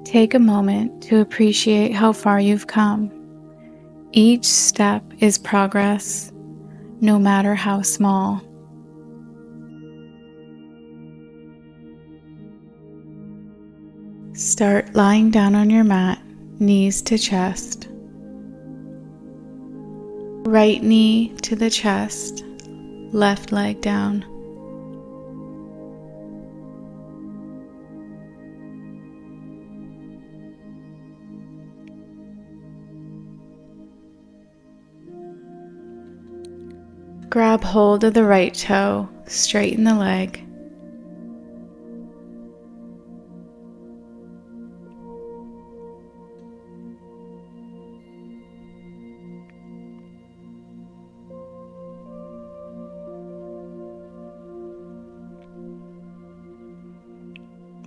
Take a moment to appreciate how far you've come. Each step is progress, no matter how small. Start lying down on your mat, knees to chest. Right knee to the chest, left leg down. Grab hold of the right toe, straighten the leg.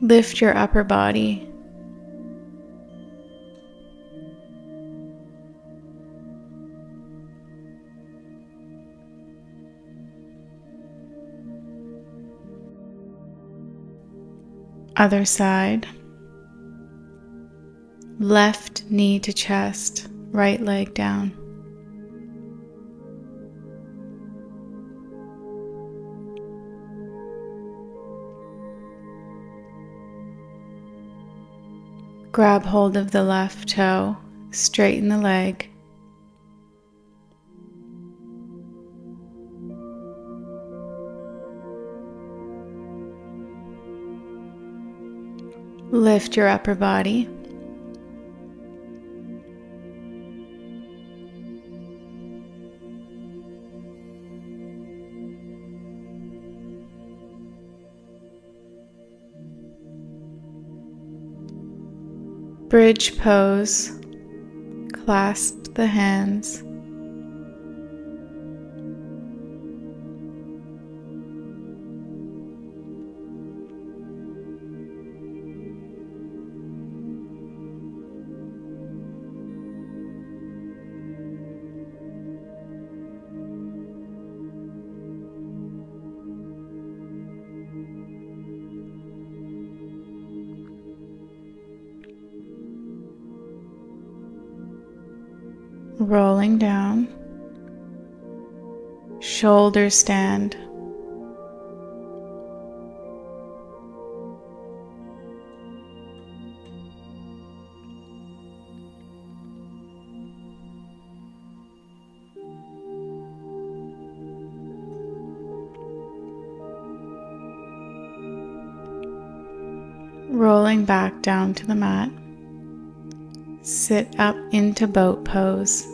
Lift your upper body. Other side. Left knee to chest, right leg down. Grab hold of the left toe, straighten the leg. Lift your upper body. Bridge pose. Clasp the hands. Rolling down. Shoulder stand. Rolling back down to the mat. Sit up into boat pose.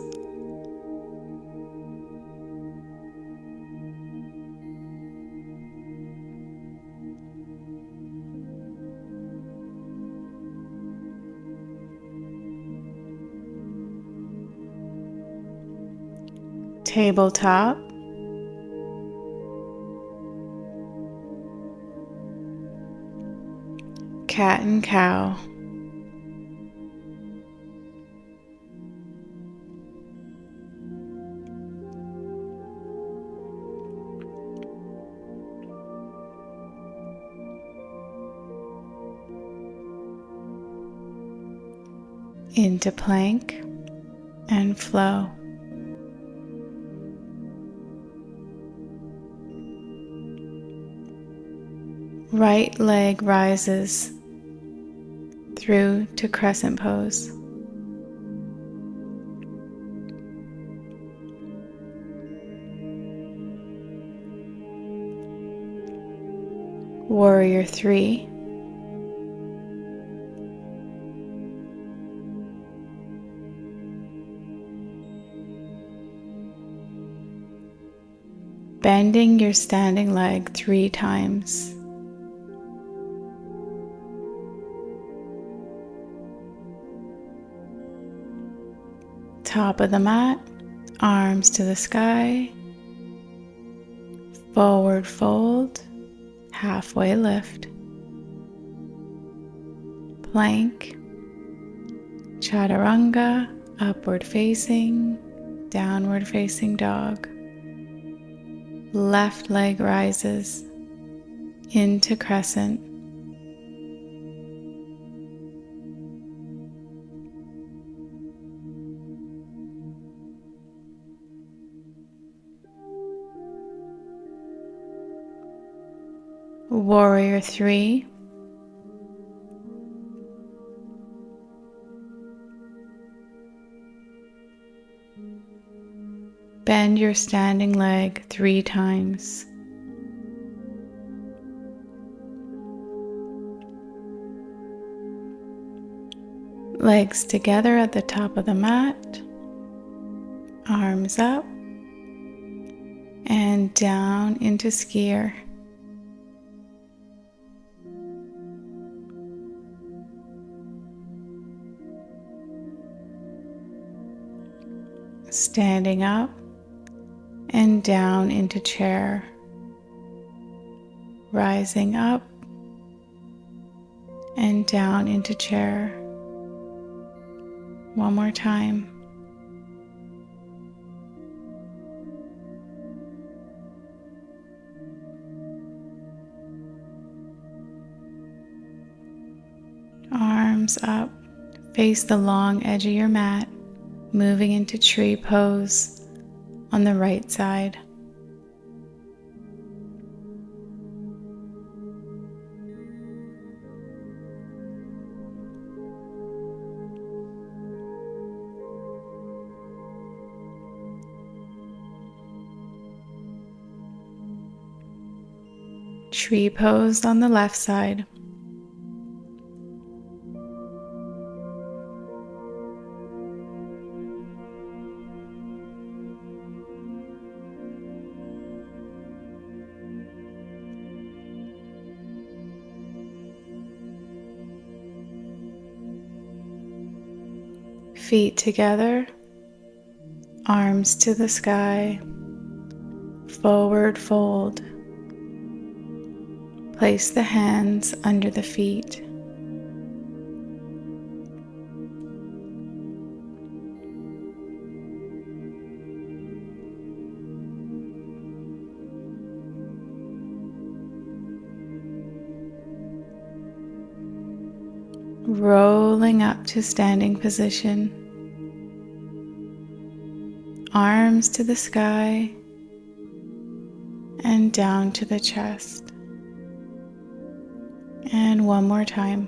Tabletop. Cat and cow. Into plank and flow. Right leg rises through to crescent pose. Warrior 3. Bending your standing leg 3 times. Top of the mat, arms to the sky, forward fold, halfway lift, plank, chaturanga, upward facing, downward facing dog. Left leg rises into crescent. Warrior 3. Bend your standing leg 3 times. Legs together at the top of the mat, arms up and down into skier. Standing up and down into chair. Rising up and down into chair. One more time. Arms up, face the long edge of your mat, moving into tree pose on the right side. Tree pose on the left side. Feet together, arms to the sky, forward fold. Place the hands under the feet. Rolling up to standing position. Arms to the sky and down to the chest. And one more time.